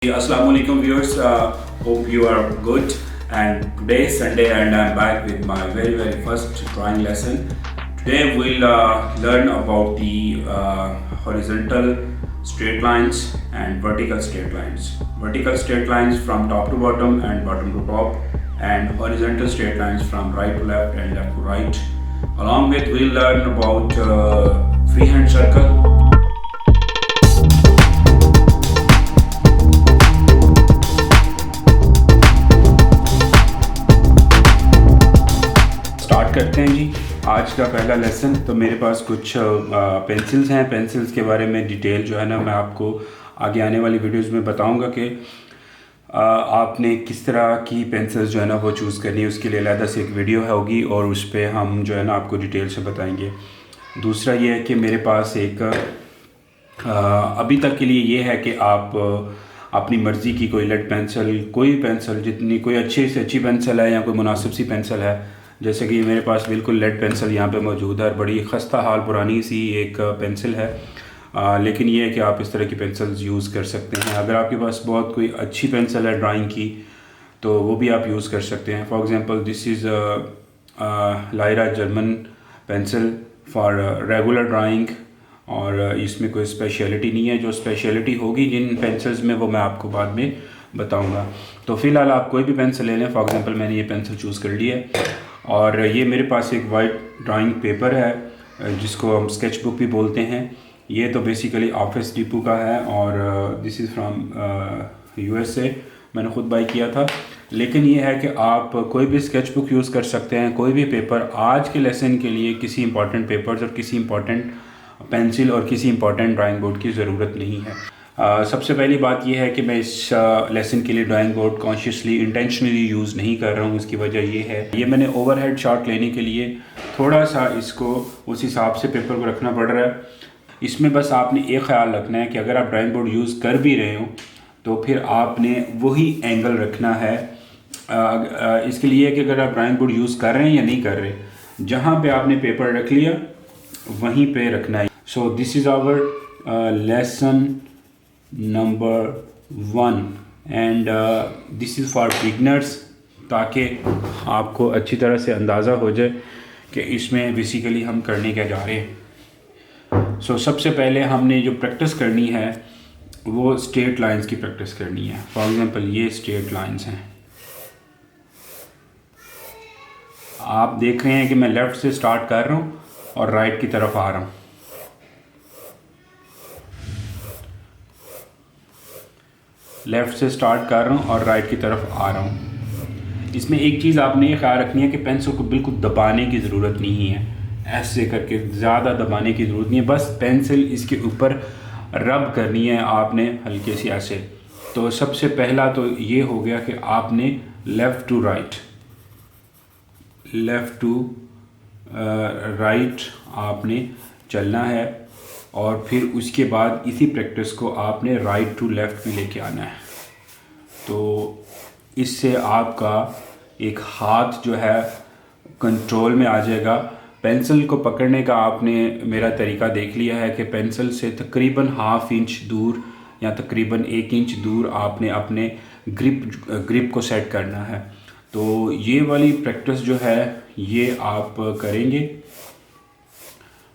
Assalamualaikum viewers, hope you are good, and today is Sunday and I'm back with my very first drawing lesson. Today we'll learn about the horizontal straight lines and vertical straight lines. Vertical straight lines from top to bottom and bottom to top, and horizontal straight lines from right to left and left to right. Along with we'll learn about freehand circle. करते हैं जी आज का पहला lesson. तो मेरे पास कुछ pencils हैं। Pencils के बारे में डिटेल जो है ना मैं आपको आगे आने वाली वीडियोस में बताऊंगा कि आपने किस तरह की पेंसिल्स जो है ना वो चूज़ करनी है। उसके लिए अलग से एक वीडियो होगी और उस पर हम जो है ना आपको डिटेल से बताएंगे। दूसरा ये है कि मेरे पास एक अभी तक के लिए ये है कि आप अपनी मर्ज़ी की कोई लेड पेंसिल, कोई पेंसिल, जितनी कोई अच्छी से अच्छी पेंसिल है या कोई मुनासिब सी पेंसिल है, जैसे कि मेरे पास बिल्कुल लेड पेंसिल यहाँ पे मौजूद है। बड़ी ख़स्ता हाल पुरानी सी एक पेंसिल है, लेकिन ये है कि आप इस तरह की पेंसिल्स यूज़ कर सकते हैं। अगर आपके पास बहुत कोई अच्छी पेंसिल है ड्राइंग की तो वो भी आप यूज़ कर सकते हैं। For example this is Lyra German pencil for regular drawing, और इसमें कोई स्पेशलिटी नहीं है। जो स्पेशलिटी होगी जिन पेंसिल्स में वो मैं आपको बाद में बताऊँगा। तो फ़िलहाल आप कोई भी पेंसिल ले लें। फॉर एग्ज़ाम्पल मैंने ये पेंसिल चूज़ कर ली है और ये मेरे पास एक वाइट ड्राइंग पेपर है जिसको हम स्केच बुक भी बोलते हैं। ये तो बेसिकली ऑफिस डिपो का है और दिस इज़ फ्रॉम USA। मैंने ख़ुद बाई किया था। लेकिन ये है कि आप कोई भी स्केच बुक यूज़ कर सकते हैं, कोई भी पेपर। आज के लेसन के लिए किसी इंपॉर्टेंट पेपर्स और किसी इंपॉर्टेंट पेंसिल और किसी इंपॉर्टेंट ड्राइंग बोर्ड की ज़रूरत नहीं है। सबसे पहली बात यह है कि मैं इस लेसन के लिए drawing board consciously intentionally use नहीं कर रहा हूँ। उसकी वजह ये है, ये मैंने ओवरहेड शॉट लेने के लिए थोड़ा सा इसको उस हिसाब से पेपर को रखना पड़ रहा है। इसमें बस आपने एक ख़्याल रखना है कि अगर आप ड्राइंग बोर्ड यूज़ कर भी रहे हो तो फिर आपने वही एंगल रखना है। इसके लिए कि अगर आप ड्राइंग बोर्ड यूज़ कर रहे हैं या नहीं कर रहे, जहाँ पर आपने पेपर रख लिया वहीं पर रखना है। So this is our lesson number 1 and this is for beginners, ताकि आपको अच्छी तरह से अंदाज़ा हो जाए कि इसमें बेसिकली हम करने क्या जा रहे हैं। सो सबसे पहले हमने जो प्रैक्टिस करनी है वो स्ट्रेट लाइंस की प्रैक्टिस करनी है। फॉर एग्ज़ाम्पल ये स्ट्रेट लाइंस हैं। आप देख रहे हैं कि मैं लेफ़्ट से स्टार्ट कर रहा हूँ और राइट की तरफ आ रहा हूँ। लेफ़्ट से स्टार्ट कर रहा हूँ और राइट की तरफ आ रहा हूँ। इसमें एक चीज़ आपने ये ख्याल रखनी है कि पेंसिल को बिल्कुल दबाने की ज़रूरत नहीं है। ऐसे करके ज़्यादा दबाने की ज़रूरत नहीं है, बस पेंसिल इसके ऊपर रब करनी है आपने हल्के से ऐसे। तो सबसे पहला तो ये हो गया कि आपने left to right, left to right आपने चलना है, और फिर उसके बाद इसी प्रैक्टिस को आपने राइट टू लेफ़्ट भी लेके आना है। तो इससे आपका एक हाथ जो है कंट्रोल में आ जाएगा। पेंसिल को पकड़ने का आपने मेरा तरीका देख लिया है कि पेंसिल से तकरीबन ½ इंच दूर या तकरीबन 1 इंच दूर आपने अपने ग्रिप को सेट करना है। तो ये वाली प्रैक्टिस जो है ये आप करेंगे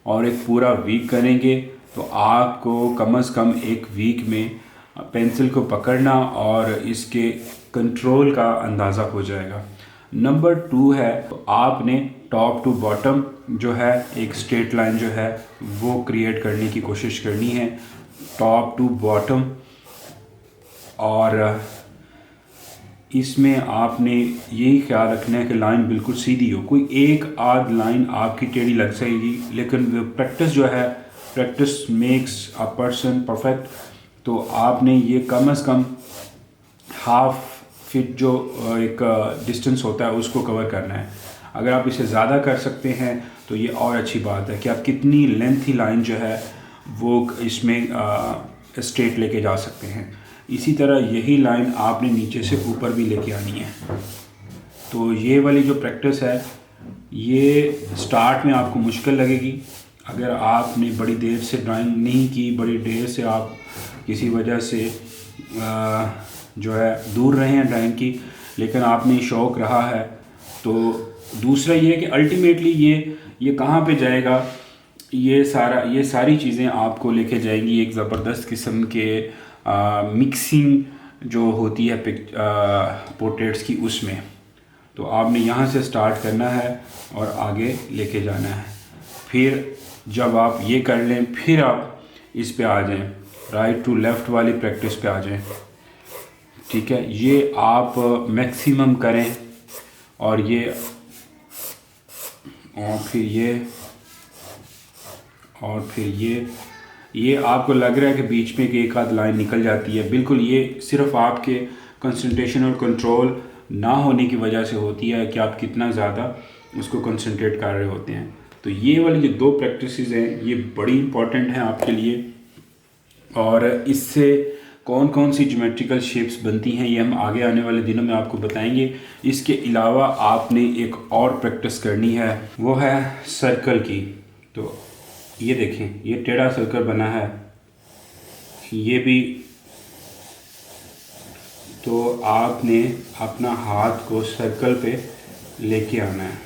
और एक पूरा वीक करेंगे तो आपको कम से कम एक वीक में पेंसिल को पकड़ना और इसके कंट्रोल का अंदाज़ा हो जाएगा। नंबर 2 है, तो आपने टॉप टू बॉटम जो है एक स्ट्रेट लाइन जो है वो क्रिएट करने की कोशिश करनी है, टॉप टू बॉटम। और इसमें आपने यही ख्याल रखना है कि लाइन बिल्कुल सीधी हो। कोई एक आध लाइन आपकी टेढ़ी लग जाएगी, लेकिन प्रैक्टिस जो है, practice makes a person perfect. तो आपने ये कम से कम ½ फीट जो एक डिस्टेंस होता है उसको कवर करना है। अगर आप इसे ज़्यादा कर सकते हैं तो ये और अच्छी बात है कि आप कितनी लेंथी लाइन जो है वो इसमें स्ट्रेट लेके जा सकते हैं। इसी तरह यही लाइन आपने नीचे से ऊपर भी लेके आनी है। तो ये वाली जो प्रैक्टिस है ये स्टार्ट में आपको मुश्किल लगेगी। अगर आपने बड़ी देर से ड्राइंग नहीं की, बड़ी देर से आप किसी वजह से जो है दूर रहे हैं ड्राइंग की, लेकिन आप में शौक़ रहा है। तो दूसरा ये है कि अल्टीमेटली ये कहाँ पे जाएगा, ये सारी चीज़ें आपको लेके जाएंगी एक ज़बरदस्त किस्म के मिक्सिंग जो होती है पोर्ट्रेट्स की, उसमें। तो आपने यहाँ से स्टार्ट करना है और आगे लेके जाना है। फिर जब आप ये कर लें, फिर आप इस पे आ जाएं, राइट टू लेफ़्ट वाली प्रैक्टिस पे आ जाएं। ठीक है, ये आप मैक्सिमम करें और फिर ये आपको लग रहा है कि बीच में एक आध लाइन निकल जाती है, बिल्कुल ये सिर्फ आपके कंसंट्रेशन और कंट्रोल ना होने की वजह से होती है कि आप कितना ज़्यादा उसको कंसंट्रेट कर रहे होते हैं। तो ये वाली जो 2 प्रैक्टिसेस हैं ये बड़ी इंपॉर्टेंट हैं आपके लिए, और इससे कौन कौन सी ज्योमेट्रिकल शेप्स बनती हैं ये हम आगे आने वाले दिनों में आपको बताएंगे। इसके अलावा आपने एक और प्रैक्टिस करनी है, वो है सर्कल की। तो ये देखें, ये टेढ़ा सर्कल बना है, ये भी। तो आपने अपना हाथ को सर्कल पे लेके आना है।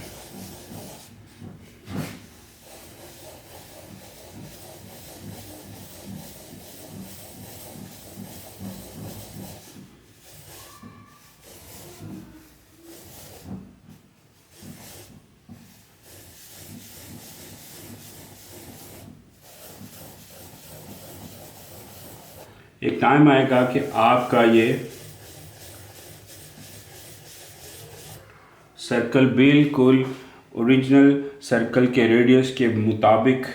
एक टाइम आएगा कि आपका ये सर्कल बिल्कुल ओरिजिनल सर्कल के रेडियस के मुताबिक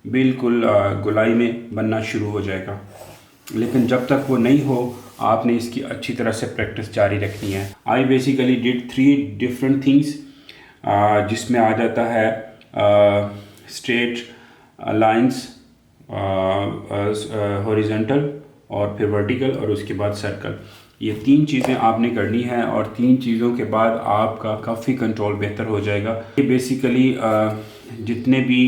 बिल्कुल गोलाई में बनना शुरू हो जाएगा। लेकिन जब तक वो नहीं हो, आपने इसकी अच्छी तरह से प्रैक्टिस जारी रखनी है। I basically did 3 different things, जिसमें आ जाता है स्ट्रेट लाइंस, हॉरिजॉन्टल और फिर वर्टिकल, और उसके बाद सर्कल। ये 3 चीज़ें आपने करनी है और 3 चीज़ों के बाद आपका काफ़ी कंट्रोल बेहतर हो जाएगा। ये बेसिकली जितने भी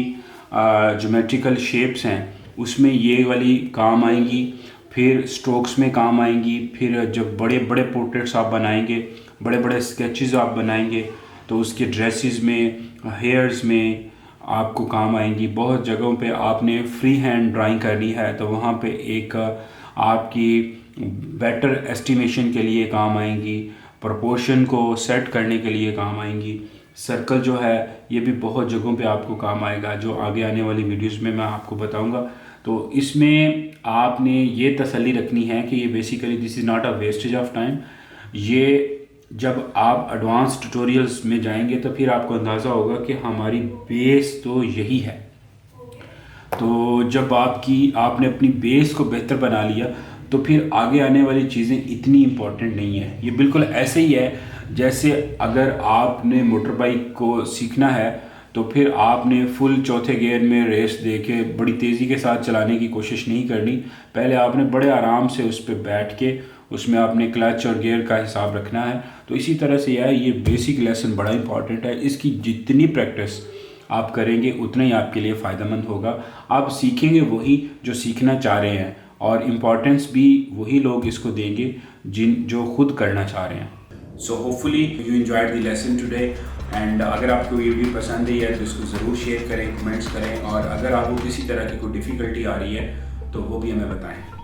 ज्योमेट्रिकल शेप्स हैं उसमें ये वाली काम आएंगी, फिर स्ट्रोक्स में काम आएंगी, फिर जब बड़े बड़े पोर्ट्रेट्स आप बनाएंगे, बड़े बड़े स्केचेस आप बनाएंगे, तो उसके ड्रेसेस में, हेयर्स में आपको काम आएंगी। बहुत जगहों पे आपने फ्री हैंड ड्राइंग करनी है, तो वहाँ पे एक आपकी बेटर एस्टिमेशन के लिए काम आएंगी, प्रोपोर्शन को सेट करने के लिए काम आएंगी। सर्कल जो है ये भी बहुत जगहों पे आपको काम आएगा, जो आगे आने वाली वीडियोस में मैं आपको बताऊंगा। तो इसमें आपने ये तसल्ली रखनी है कि ये basically this is not a wastage of time. ये जब आप एडवांस ट्यूटोरियल्स में जाएंगे तो फिर आपको अंदाज़ा होगा कि हमारी बेस तो यही है। तो जब आपने अपनी बेस को बेहतर बना लिया तो फिर आगे आने वाली चीज़ें इतनी इम्पोर्टेंट नहीं है। ये बिल्कुल ऐसे ही है जैसे अगर आपने मोटर बाइक को सीखना है तो फिर आपने फुल चौथे गियर में रेस दे के बड़ी तेज़ी के साथ चलाने की कोशिश नहीं करनी। पहले आपने बड़े आराम से उस पर बैठ के उसमें आपने क्लच और गियर का हिसाब रखना है। तो इसी तरह से ये बेसिक लेसन बड़ा इंपॉर्टेंट है। इसकी जितनी प्रैक्टिस आप करेंगे उतना ही आपके लिए फ़ायदेमंद होगा। आप सीखेंगे वही जो सीखना चाह रहे हैं, और इम्पॉर्टेंस भी वही लोग इसको देंगे जो खुद करना चाह रहे हैं। So hopefully you enjoyed the lesson today, and अगर आपको ये वीडियो पसंद आई है तो इसको ज़रूर शेयर करें, कमेंट्स करें, और अगर आपको किसी तरह की कोई डिफ़िकल्टी आ रही है तो वो भी हमें बताएं।